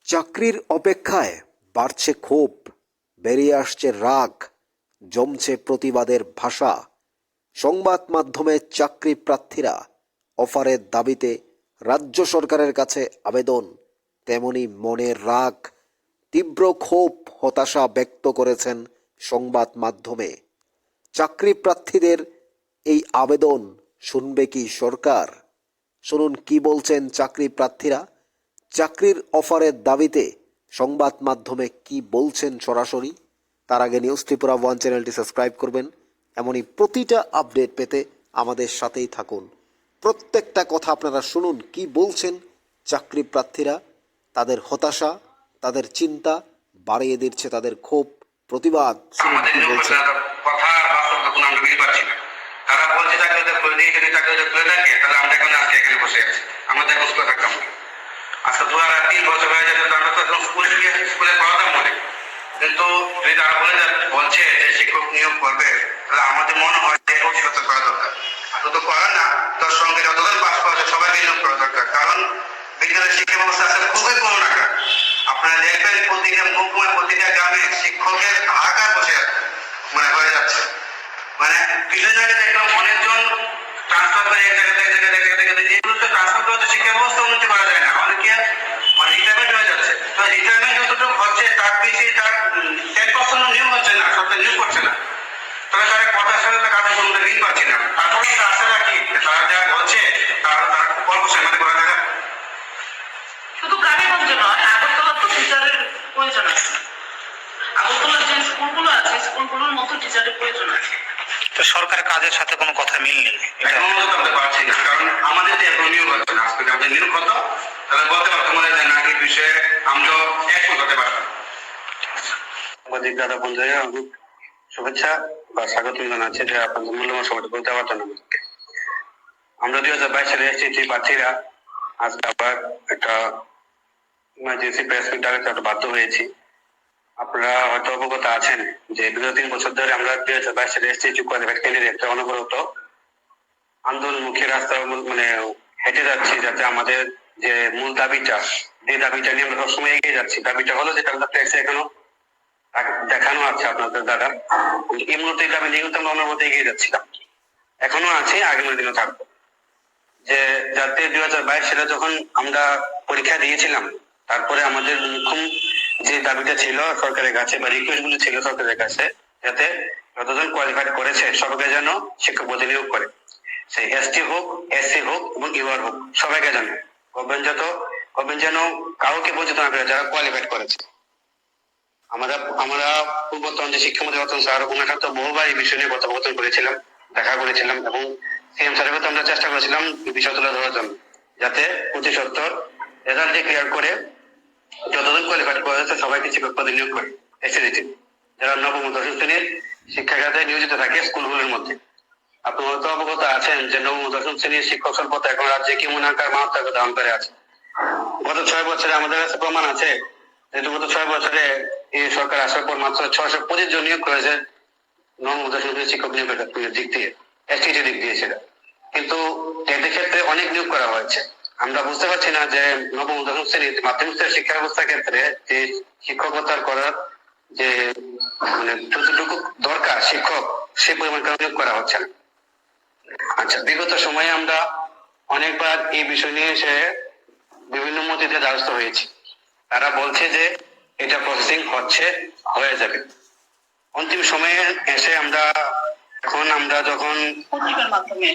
চাকরির অপেক্ষায় বাড়ছে ক্ষোভ, বেরিয়ে আসছে রাগ, জমছে প্রতিবাদের ভাষা। সংবাদ মাধ্যমে চাকরি প্রার্থীরা অফারের দাবিতে রাজ্য সরকারের কাছে আবেদন, তেমনি মনের রাগ, তীব্র ক্ষোভ, হতাশা ব্যক্ত করেছেন সংবাদ মাধ্যমে। চাকরি প্রার্থীদের এই আবেদন শুনবে কি সরকার? শুনুন কি বলছেন চাকরি প্রার্থীরা। চাকরির অফারের দাবিতে সংবাদ মাধ্যমে কি বলছেন সরাসরি। তার আগে নিউজ ত্রিপুরা ওয়ান চ্যানেলটি সাবস্ক্রাইব করবেন। এমনই প্রতিটা আপডেট পেতে আমাদের সাথেই থাকুন। প্রত্যেকটা কথা আপনারা শুনুন কি বলছেন চাকরি প্রার্থীরা। তাদের হতাশা, তাদের চিন্তা বাড়িয়ে দিচ্ছে তাদের ক্ষোভ, প্রতিবাদ। শুনুন কি বলছেন। তারা বলছে চাকরি করে দিয়ে যদি চাকরি করে থাকে তাহলে আমরা এখন আজকে এখানে বসে আছি, আমরা দেখো স্কুলে থাকতাম। আজকে 2 আর 3 বছর হয়ে যাবে, আমরা তো এখন স্কুলে পড়াতাম বলে। কিন্তু যদি তারা বলছে যে শিক্ষক নিয়োগ করবে, তাহলে আমাদের মনে হয় যে ভবিষ্যতে করা দরকার। আর তো করে না, তার সঙ্গে যতজন পাশ করেছে সবাইকে নিয়োগ করা দরকার। কারণ বিদ্যালয়ের শিক্ষা ব্যবস্থা আছে খুবই কম টাকা। আপনারা দেখবেন প্রতিটা মহকুমায় প্রতিটা গ্রামে শিক্ষকের হাহাকার বসে হয়ে যাচ্ছে। কিছু জায়গায় দেখলাম অনেকজন ট্রান্সফার করে এক জায়গা থেকে যেগুলো তো ট্রান্সফার করে তো শিক্ষা ব্যবস্থা উন্নতি করা যায় না, অনেকে রিটায়ারমেন্ট হয়ে যাচ্ছে। তো রিটায়ারমেন্ট যতটুকু হচ্ছে তার বেশি তার 10% নিয়োগ হচ্ছে না, সরকার নিয়োগ করছে না। তবে তারা কথার সাথে তো কাজের কোনো ঋণ পাচ্ছে না। তারপরে আশা রাখি তারা যা বলছে তারা খুব অল্প সময় মধ্যে করা যায় না। শুধু গ্রামেগঞ্জে নয়, আগরতলা তো টিচারের প্রয়োজন আছে। আগরতলার যে স্কুলগুলো আছে স্কুলগুলোর মতো টিচারের প্রয়োজন আছে। তো সরকার কাজের সাথে কোনো কথা মিল নেই, এটা আমরা পারছি না। কারণ আমাদের তো এখন নিয়োগ হচ্ছে না। আজকে আমাদের নিয়োগ হতো তাহলে বলতে পারতাম যে না এই বিষয়ে আমরা একমত হতে পারতাম। আমাদের দাদা বন্ধুরা শুভেচ্ছা বা স্বাগত জানাচ্ছি যে আপনাদের মূল্যবান সময়টা বলতে দেওয়ার জন্য। আমরা 2022 সালে এসেছি প্রার্থীরা আজকে আবার একটা ইমার্জেন্সি প্রেস মিট ডাকাতে বাধ্য হয়েছি। আপনারা হয়তো অবগত আছেন যে বিগত 3 বছর ধরে আমরা 2022 সালে এসেছি কোয়ালিফাইড ক্যান্ডিডেট অনবরত আন্দোলনমুখী রাস্তা হেঁটে যাচ্ছি, যাতে আমাদের যে মূল দাবিটা, এই দাবিটা নিয়ে আমরা সবসময় এগিয়ে যাচ্ছি। দাবিটা হলো যেটা আমরা প্রেসে এখনো দেখানো আছে আপনাদের দ্বারা। এই মুহূর্তে এই দাবি নিয়ে কিন্তু আমরা অনবরত এগিয়ে যাচ্ছিলাম, এখনো আছে, আগামী দিনও থাকবো। যে যাতে 2022 সালে যখন আমরা পরীক্ষা দিয়েছিলাম, তারপরে আমাদের মুখ্য যে দাবিটা ছিল সরকারের কাছে বা রিকোয়েস্ট গুলো ছিল সরকারের কাছে, যাতে যতজন কোয়ালিফাইড করেছে সবাইকে যেন শিক্ষক পদে নিয়োগ করে, সেই এসটি হোক, এসসি হোক এবং ইউআর হোক, সবাইকে যেন গভর্নমেন্ট যেন কাউকে বঞ্চিত না করে যারা কোয়ালিফাইড করেছে। আমরা পূর্বতন যে শিক্ষামন্ত্রী রতন স্যার ওনার সাথে বহুবার এই বিষয় নিয়ে কথোপকথন করেছিলাম, দেখা করেছিলাম এবং সিএম স্যারের কথা আমরা চেষ্টা করেছিলাম বিষয় তুলে ধরার জন্য, যাতে 25-70 রেজাল্ট ডিক্লেয়ার করে যতজন কোয়ালিফাইড করেছে সবাইকে শিক্ষক পদে নিয়োগ করে এসএসসি যারা নবম ও দশম শ্রেণীর শিক্ষা খাতে নিয়োজিত থাকে স্কুলগুলোর মধ্যে। আপনি হয়তো অবগত আছেন যে নবম ও দশম শ্রেণীর শিক্ষক স্বল্পতা এখন রাজ্যে কেমন আকার মাত্রা ধারণ করে আছে। গত 6 বছরে আমাদের কাছে প্রমাণ আছে যে গত 6 বছরে এই সরকার আসার পর মাত্র 625 জন নিয়োগ করেছে নবম ও দশম শ্রেণীর শিক্ষক নিয়োগের দিক দিয়ে, এসটিটি দিক দিয়ে সেটা। কিন্তু এদের ক্ষেত্রে অনেক নিয়োগ করা হয়েছে। আমরা বুঝতে পারছি না যে নবম দশম শ্রেণীর মাধ্যমিক স্তরের শিক্ষা ব্যবস্থার ক্ষেত্রে যে শিক্ষকতার করার যে যতটুকু দরকার শিক্ষক, সে পরিমাণ নিয়োগ করা হচ্ছে না। আচ্ছা, বিগত সময়ে আমরা অনেকবার এই বিষয় নিয়ে এসে বিভিন্ন মন্ত্রীদের দ্বারস্থ হয়েছি। তারা বলছে যে এটা প্রসেসিং হয়ে যাবে। অন্তিম সময়ে এসে আমরা যখন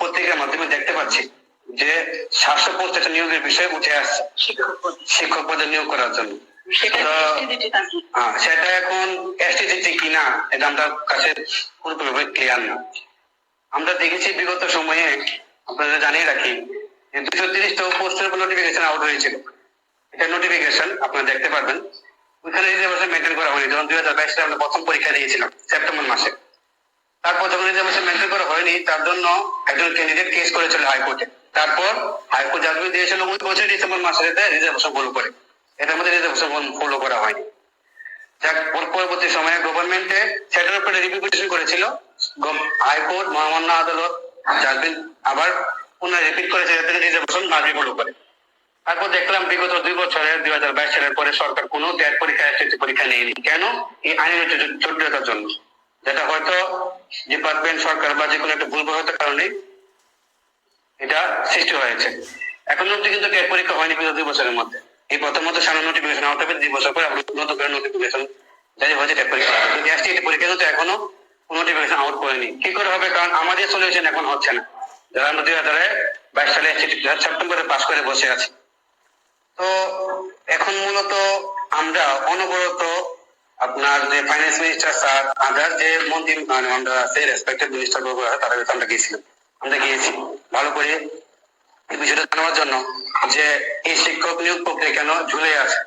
পত্রিকার মাধ্যমে দেখতে পাচ্ছি যে 700 পোস্ট একটা নিয়োগের বিষয় উঠে আসছে শিক্ষক পদে নিয়োগ করার জন্য। সেটা এখন এসটিজিটি কিনা এটা আমরা কাছে পুরোপুরি ক্লিয়ার না। আমরা দেখেছি বিগত সময়ে, আপনারা জানিয়ে রাখি যে 230টা পোস্টের উপর নোটিফিকেশন আউট হয়েছিল। এটা নোটিফিকেশন আপনারা দেখতে পারবেন। ওইখানে রিজার্ভেশন মেনটেন করা হয়নি। যখন 2022 সালে আমরা প্রথম পরীক্ষা দিয়েছিলাম সেপ্টেম্বর মাসে, তারপর যখন রিজার্ভেশন মেনটেন করা হয়নি তার জন্য একজন ক্যান্ডিডেট কেস করেছিল হাইকোর্টে। তারপর হাইকোর্ট জাজমেন্ট দিয়েছিল ওই বছর ডিসেম্বর মাসে রিজার্ভেশন ফলো করে। এটার মধ্যে রিজার্ভেশন ফলো করা হয়নি। যাক, পরবর্তী সময়ে গভর্নমেন্টে সেটার উপরে রিভিউ পিটিশন করেছিল। হাইকোর্ট, মহামান্য আদালত জাজমেন্ট আবার পুনরায় রিপিট করেছে যাতে রিজার্ভেশন না ফলো করে। তারপর দেখলাম বিগত 2 বছরে 2022 সালের পরে সরকার কোনো ট্যাট পরীক্ষা এসএসসি পরীক্ষা নেয়নি। কেন? এই আইনের জটিলতার জন্য, যেটা হয়তো ডিপার্টমেন্ট সরকার বা যে কোনো একটা ভুলবশতের কারণে এটা সৃষ্টি হয়েছে। এখন অব্দি কিন্তু ট্যাট পরীক্ষা হয়নি বিগত 2 বছরের মধ্যে। এই প্রথমত সামনে নোটিফিকেশন আউট হবে, 2 বছর পরে আমরা নতুন করে নোটিফিকেশন জারি হয়েছে ট্যাট পরীক্ষা। কিন্তু এসটিটি পরীক্ষা কিন্তু এখনো নোটিফিকেশন আউট করেনি। কি করে হবে? কারণ আমাদের সলিউশন এখন হচ্ছে না। যারা আমরা 2022 সালে এসটিটি সেপ্টেম্বরে পাস করে বসে আছি। তো এখন মূলত আমরা অনবরত আপনার যে ফাইন্যান্স মিনিস্টার স্যার, আদার যে মন্ত্রী আমরা সেই রেসপেক্টেড মিনিস্টার তাদের কাছে আমরা গিয়েছি ভালো করে এই বিষয়টা জানার জন্য যে এই শিক্ষক নিয়োগ প্রক্রিয়া কেন ঝুলে আছে,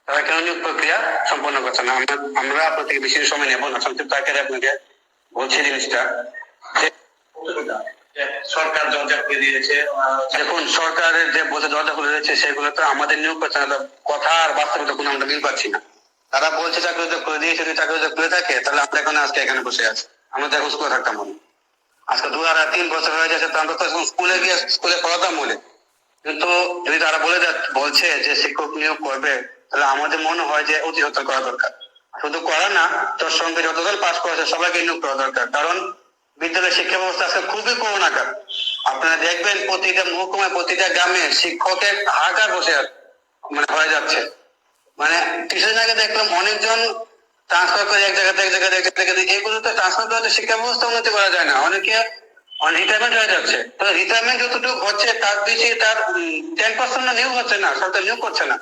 তারা কেন নিয়োগ প্রক্রিয়া সম্পন্ন করছে না। আমরা আপনার থেকে বেশি সময় নেব না, সংক্ষিপ্ত আকারে আপনাকে বলছি জিনিসটা। সরকার দরজা খুলে দিয়েছে। দেখুন, সরকারের যে বলছে দরজা খুলে দিয়েছে, সেগুলো তো আমাদের নিয়োগ করছে না। কথা আর বাস্তবতা কোনো আমরা মিল পাচ্ছি না। তারা বলছে চাকরি খুলে দিয়েছে, যদি চাকরি খুলে থাকে তাহলে আমরা এখন আজকে এখানে বসে আছি। আমরা তো এখন স্কুলে থাকতাম মনে, আজকে 2 আর 3 বছর হয়ে যাচ্ছে, তো আমরা তো স্কুলে গিয়ে স্কুলে পড়াতাম বলে। কিন্তু যদি তারা বলছে যে শিক্ষক নিয়োগ করবে, তাহলে আমাদের মনে হয় যে অতি সত্তর করা দরকার। শুধু করা না, তোর সঙ্গে যতজন পাস করেছে সবাইকে নিয়োগ করা দরকার। কারণ বিদ্যালয়ের শিক্ষা ব্যবস্থা আজকে খুবই করুণাকার। আপনারা দেখবেন প্রতিটা মহকুমায় প্রতিটা গ্রামে শিক্ষকের হাহাকার বসে হয়ে যাচ্ছে। কিছুদিন আগে দেখলাম অনেকজন ট্রান্সফার করে এক জায়গা থেকে এগুলো তো ট্রান্সফার করে শিক্ষা ব্যবস্থা উন্নতি করা যায় না। অনেকে রিটায়ারমেন্ট হয়ে যাচ্ছে। তো রিটায়ারমেন্ট যতটুকু হচ্ছে তার বেশি তার 10% নিয়োগ হচ্ছে না, সরকার নিয়োগ করছে না।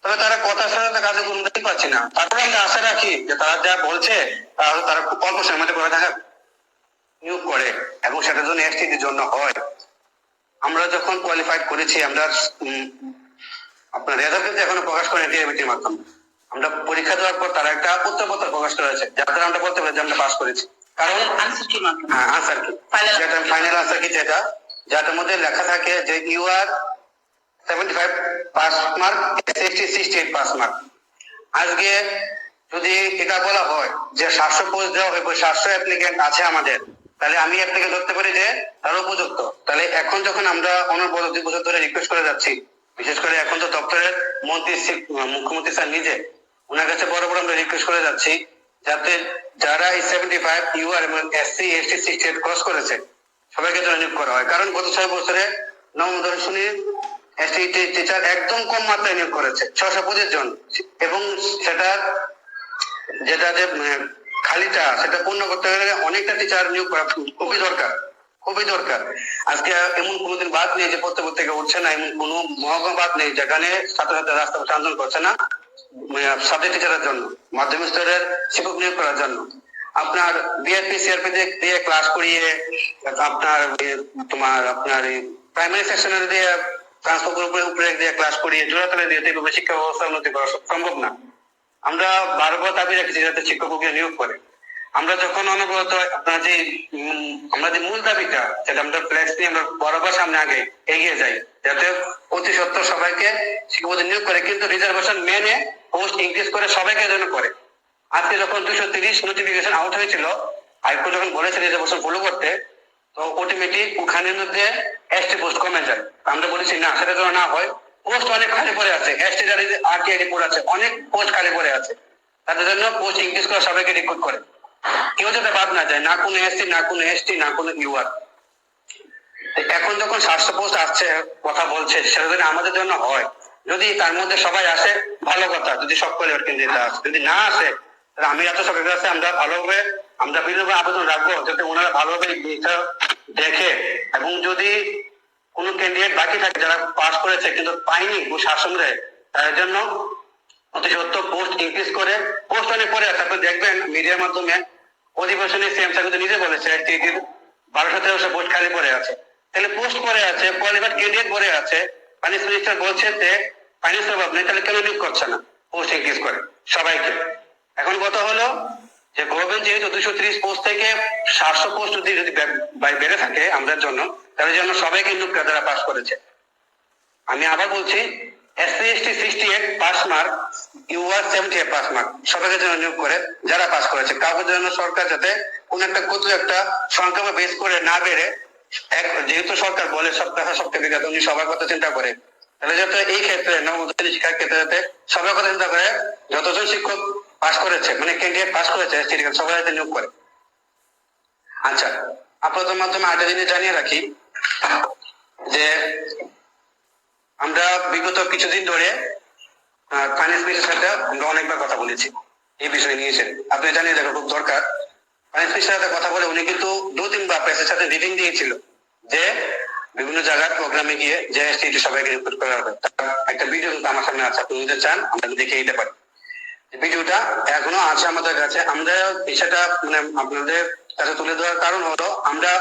তবে তারা কথার সাথে কাজে উন্নতি পাচ্ছি না। তারপরে আমরা আশা রাখি যে তারা যা বলছে তারা খুব অল্প সময়ের মধ্যে করে দেখা নিয়োগ করে, এবং সেটার জন্য এসটির জন্য হয়। আমরা যখন কোয়ালিফাইড করেছি, আমরা আপনার রেজাল্ট কিন্তু এখনো প্রকাশ করেনি টিআইবিটির মাধ্যমে। আমরা পরীক্ষা দেওয়ার পর তারা একটা উত্তরপত্র প্রকাশ করেছে, যার দ্বারা আমরা বলতে পারি যে আমরা পাস করেছি। কারণ আনসার কি, যেটা ফাইনাল আনসার কি, যাটার মধ্যে লেখা থাকে যে U R 75 pass mark, ST 68 pass mark. আজকে যদি এটা বলা হয় যে 700 পোস্ট দেওয়া হবে, 700 অ্যাপ্লিকেন্ট আছে আমাদের, তাহলে আমি অ্যাপ্লিকেন্ট ধরতে পারি যে তারা উপযুক্ত। তাহলে এখন যখন আমরা অনবরত 2 বছর ধরে রিকোয়েস্ট করে যাচ্ছি, বিশেষ করে এখন তো দপ্তরের মুখ্যমন্ত্রী স্যার নিজে, ওনার কাছে বড় আমরা রিকোয়েস্ট করে যাচ্ছি যাতে যারা এই 75 ইউআর এবং এসসি এসটি 68 ক্রস করেছে সবাইকে যেন নিয়োগ করা হয়। কারণ গত 6 বছরে নবম দর্শনী এসটি টিচার একদম কম মাত্রায় নিয়োগ করেছে, 625 জন, এবং সেটা যেটা যে খালিটা সেটা পূর্ণ করতে গেলে অনেকটা টিচার নিয়োগ করা খুবই দরকার। আজকে এমন কোনোদিন বাদ নেই যে প্রত্যেক থেকে উঠছে না, এমন কোনো মহকুমা বাদ নেই যেখানে ছাত্রছাত্রী রাস্তা আন্দোলন করছে না সাবজেক্ট টিচারের জন্য, মাধ্যমিক স্তরের শিক্ষক নিয়োগ করার জন্য। আপনার বিআরপি সিআরপি দিয়ে ক্লাস করিয়ে আপনার আপনার প্রাইমারি সেকশনের দিয়ে ট্রান্সফার উপরে দিয়ে ক্লাস করিয়ে জোড়াতলে দিয়ে এইভাবে শিক্ষা ব্যবস্থা উন্নতি করা সম্ভব না। আমরা বারবার দাবি রাখছি যাতে শিক্ষককে নিয়োগ করে। আমরা যখন অনবরত আপনার যে আমরা যে মূল দাবিটা, সেটা আমরা ফ্লেক্স নিয়ে আমরা বরাবর সামনে আগে এগিয়ে যাই, যাতে অতি সত্ত্বর সবাইকে শিক্ষকদের নিয়োগ করে, কিন্তু রিজার্ভেশন মেনে পোস্ট ইনক্রিজ করে সবাইকে যেন করে। আজকে যখন 230 নোটিফিকেশন আউট হয়েছিল, হাইকোর্ট যখন বলেছে রিজার্ভেশন ফলো করতে, তো অটোমেটিক ওখানের মধ্যে এসটি পোস্ট কমে যায়। আমরা বলেছি না, সেটা যেন না হয়। পোস্ট অনেক খালি পড়ে আছে, এসটি যারা আরটিআই রিপোর্ট আছে, অনেক পোস্ট খালি পড়ে আছে, তাদের জন্য পোস্ট ইনক্রিজ করে সবাইকে রিক্রুট করে, কেউ যাতে বাদ না যায়, না কোনো এসসি, না কোনো এসটি, না কোনো ইউআর। এখন যখন 700 পোস্ট আসছে কথা বলছে, সেটা যদি আমাদের জন্য হয়, যদি তার মধ্যে সবাই আসে ভালো কথা, যদি সব কলেজ কেন্দ্রে আসে, যদি না আসে তাহলে আমি এত সরকারের কাছে আমরা ভালোভাবে আমরা বিরোধী আবেদন রাখবো যাতে ওনারা ভালোভাবে দেখে, এবং যদি কোনো ক্যান্ডিডেট বাকি থাকে যারা পাস করেছে কিন্তু পায়নি শাসন দেয়, তার জন্য অতি সত্ত্বর পোস্ট ইনক্রিজ করে। পোস্ট অনেক পরে আছে, আপনি দেখবেন মিডিয়ার মাধ্যমে অধিবেশনে সিএম স্যার কিন্তু নিজে বলেছে 1200-1300 পোস্ট খালি পড়ে আছে। তাহলে পোস্ট পড়ে আছে, কোয়ালিফাইড ক্যান্ডিডেট পড়ে আছে, ফাইন্যান্স মিনিস্টার বলছে যে ফাইন্যান্স অভাব নেই, তাহলে কেন নিয়োগ করছে না পোস্ট ইনক্রিজ করে সবাইকে? এখন কথা হলো যে গভর্নমেন্ট যেহেতু 230 পোস্ট থেকে 700 পোস্ট যদি বেড়ে থাকে আমাদের জন্য, তাহলে যেন সবাইকে নিয়োগ করে যারা পাস করেছে। আমি আবার বলছি, SC ST 68 pass mark, UR 78 pass mark, সবাইকে যেন নিয়োগ করে যারা পাস করেছে। কাউকে যেন সরকার যাতে কোন একটা সংখ্যা বেস করে না বেড়ে, যেহেতু সরকার বলে সব কথা সব থেকে যাতে উনি সবার কথা চিন্তা করে, তাহলে যাতে এই ক্ষেত্রে নবম শিক্ষার ক্ষেত্রে যাতে সবাই কথা চিন্তা করে যতজন শিক্ষক পাস করেছে মানে ক্যান্ডিডেট পাস করেছে সবাই যাতে নিয়োগ করে। আচ্ছা, আপনাদের মাধ্যমে আরেকটা জিনিস জানিয়ে রাখি যে আমরা বিগত কিছুদিন ধরে ফাইন্যান্স মিনিস্টারের সাথে আমরা অনেকবার কথা বলেছি এই বিষয় নিয়ে এসে, আপনি জানিয়ে রাখা খুব দরকার। ফাইন্যান্স মিনিস্টারের সাথে কথা বলে উনি কিন্তু 2-3 বার প্রেসের সাথে মিটিং দিয়েছিল যে বিভিন্ন জায়গার প্রোগ্রামে গিয়ে যে এসটি সবাইকে রিক্রুট করা হবে। তার একটা ভিডিও কিন্তু আমার সামনে আছে, আপনি যদি চান আমরা দেখে নিতে পারি। ভিডিওটা এখনো আছে আমাদের কাছে। আমরা বিষয়টা মানে আপনাদের কাছে তুলে ধরার কারণ হলো আমরা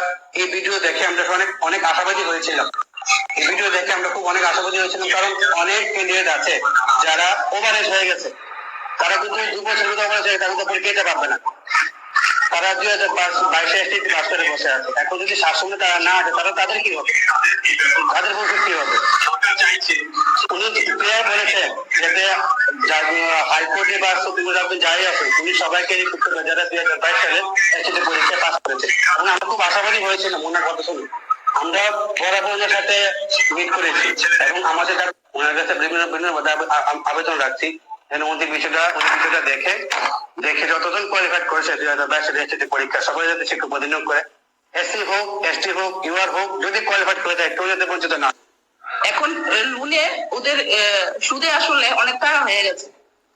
এই ভিডিও দেখে আমরা অনেক আশাবাদী হয়েছিলাম। এই ভিডিও দেখে আমরা খুব অনেক আশাবাদী হয়েছিলাম, কারণ অনেক ক্যান্ডিডেট আছে যারা ওভারেজ হয়ে গেছে, তারা কিন্তু 2 বছর মতো ওভারেজ হয়ে তারা তো পরীক্ষা দিতে পারবে না। তারা 2022 এসটিতে পাস করে বসে আছে। এখন যদি শাসনে তারা না আছে তারা তাদের কি হবে, তাদের ভবিষ্যৎ কি হবে? উনি ক্লিয়ার বলেছেন যাতে হাইকোর্টে বা সুপ্রিম কোর্টে আপনি যাই আসুন উনি সবাইকে রিক্রুট করবে যারা 2022 সালে এসটিতে পরীক্ষা পাস করেছে। এবং আমরা খুব আশাবাদী হয়েছিলাম ওনার কথা শুনে। আমরা বরাবরের সাথে মিট করেছি এবং আমাদের ওনার কাছে বিভিন্ন আবেদন রাখছি যেন উনি বিষয়টা দেখে যতজন কোয়ালিফাইড করেছে 2022 সালে এসটিতে পরীক্ষা সবাই যাতে শিক্ষক পদে নিয়োগ করে, এসসি হোক এসটি হোক ইউআর হোক, যদি কোয়ালিফাইড করে দেয় কেউ যাতে বঞ্চিত না। এখন লোনে ওদের সুদে আসলে অনেক টাকা হয়ে গেছে।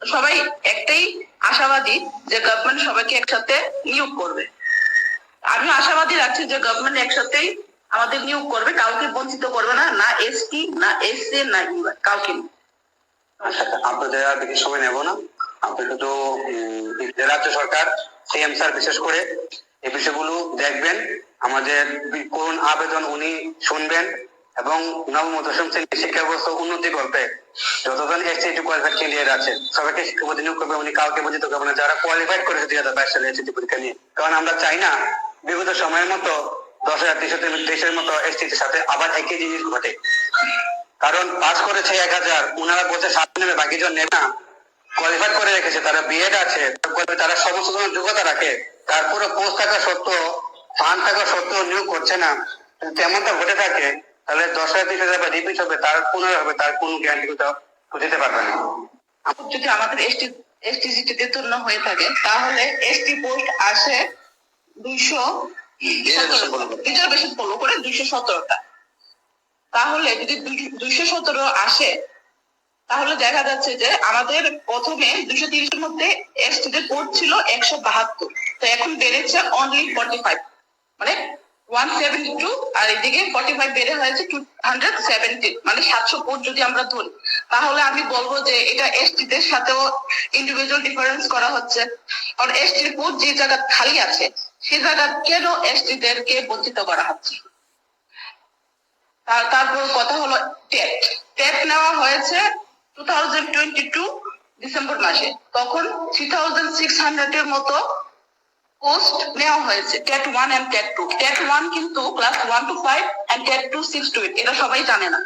সবাই একটাই আশাবাদী যে গভর্নমেন্ট সবাইকে একসাথে নিয়োগ করবে। আমি আশাবাদী রাখছি যে গভর্নমেন্ট একসাথেই আমাদের নিয়োগ করবে, কাউকে বঞ্চিত করবে না, না এসটি না এসসি না ইউআর, কাউকে। আচ্ছা, আপনাদের আর বেশি সময় নেব না। আপনি শুধু রাজ্য সরকার সিএম স্যার বিশেষ করে এই বিষয়গুলো দেখবেন, আমাদের করুণ আবেদন উনি শুনবেন এবং নবম ও দশম শ্রেণীর শিক্ষা ব্যবস্থা উন্নতি করবে। যতজন এসটি কোয়ালিফাইড ক্যান্ডিডেট আছে সবাইকে শিক্ষক পদে নিয়োগ করবে, উনি কাউকে বঞ্চিত করবে না যারা কোয়ালিফাইড করেছে 2022 সালে এসটি পরীক্ষা নিয়ে। কারণ আমরা চাই না বিগত সময়ের মতো 10,323 মতো এসটির সাথে আবার একই জিনিস ঘটে। কারণ পাস করেছে 1000, ওনারা বলছে 7 নেবে, বাকি জন নেবে না। কোয়ালিফাই করে রেখেছে, তারা বিএড আছে, তারা সমস্ত ধরনের যোগ্যতা রাখে, তারপরে পোস্ট থাকা সত্ত্বেও ফান্ড থাকা সত্ত্বেও নিয়োগ করছে না। তেমনটা ঘটে থাকে তাহলে 10,000 বা রিপিট হবে, তার পুনরায় হবে, তার কোনো গ্যারান্টি দিতে পারবে না। যদি আমাদের এসটিজিটিতে জন্য হয়ে থাকে তাহলে এসটি পোস্ট আসে 217টা। তাহলে যদি 217 আসে তাহলে দেখা যাচ্ছে যে আমাদের প্রথমে 230-এর মধ্যে এসটিদের পোস্ট ছিল 172, তো এখন বেড়েছে অনলি 45, মানে 172, আর এদিকে 45 বেড়ে হয়েছে 217, মানে 700 পোস্ট যদি আমরা ধরি তাহলে আমি বলবো যে এটা এসটিদের সাথেও ইন্ডিভিজুয়াল ডিফারেন্স করা হচ্ছে। কারণ এসটির পোস্ট যে জায়গা খালি আছে সেই জায়গা কেন এসটিদেরকে বঞ্চিত করা হচ্ছে। তারপর কথা হলো টেট নেওয়া হয়েছে 2022 ডিসেম্বর মাসে, তখন 3600-এর মতো পোস্ট নেওয়া হয়েছে, টেট 1 এন্ড টেট 2। টেট 1 কিন্তু class 1 to 5 and TET 2 6 to 8, এটা সবাই জানে না।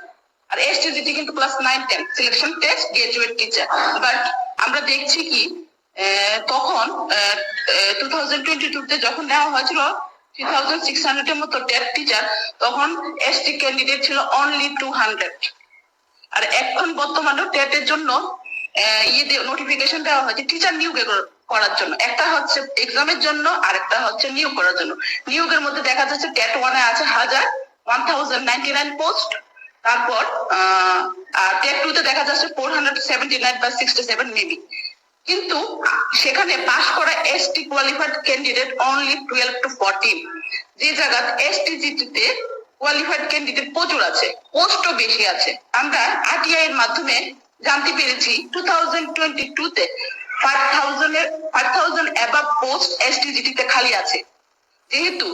আর এসটিজিটি কিন্তু class 9 10 selection test graduate teacher. But আমরা দেখছি কি তখন 2022-তে যখন নেওয়া হয়েছিল 3600-এর মতো টেট টিচার, তখন এসটি ক্যান্ডিডেট ছিল অনলি 200। আর এখন বর্তমানে টেটের জন্য নোটিফিকেশন দেওয়া হয়েছে টিচার নিয়োগ করার জন্য। একটা হচ্ছে এক্সামের জন্য আর একটা হচ্ছে নিয়োগ করার জন্য। নিয়োগের মধ্যে দেখা যাচ্ছে টেট 1-এ আছে 1099 পোস্ট, তারপর টেট 2-তে দেখা যাচ্ছে 479 বা 67 মেবি। কিন্তু সেখানে পাস করা ST qualified candidate only 12 to 14, যে জায়গায় এসটিজিটিতে কোয়ালিফাইড ক্যান্ডিডেট প্রচুর আছে, পোস্টও বেশি আছে। আমরা আরটিআই এর মাধ্যমে জানতে পেরেছি 2022-তে 5000 অ্যাবাভ পোস্ট এসটিজিটিতে খালি আছে। যেহেতু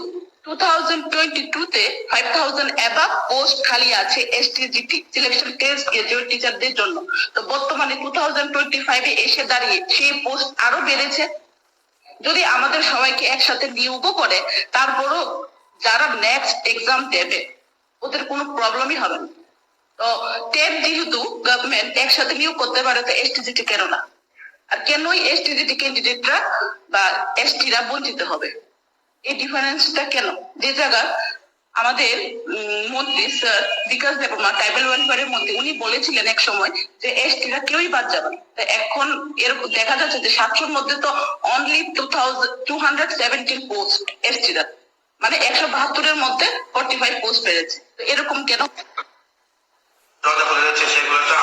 2022-তে 5000 অ্যাবাভ পোস্ট খালি আছে এসটিজিটি সিলেকশন টেস্ট গ্রাজুয়েট টিচারদের জন্য, তো বর্তমানে 2025-এ এসে দাঁড়িয়ে সেই পোস্ট আরো বেড়েছে। যদি আমাদের সবাইকে একসাথে নিয়োগও করে তারপরও যারা নেক্সট এক্সাম দেবে ওদের কোনো প্রবলেমই হবে না। তো টেট যেহেতু গভর্নমেন্ট একসাথে নিয়োগ করতে পারে, তো এসটিজিটি কেন না? আর কেনই এসটিজিটি ক্যান্ডিডেটরা বা এসটিরা বঞ্চিত হবে? এই ডিফারেন্সটা কেন? যে জায়গা আমাদের মন্ত্রী স্যার বিকাশ দেববর্মা ট্রাইবাল ওয়েলফেয়ারের মধ্যে উনি বলেছিলেন এক সময় যে এসটিরা কেউই বাদ যাবে না। তো এখন এরকম দেখা যাচ্ছে যে 700-র মধ্যে তো অনলি 217 পোস্ট এসটিরা, মানে 172-এর মধ্যে 45 পোস্ট বেড়েছে। তো এরকম কেন? সেগুলো তো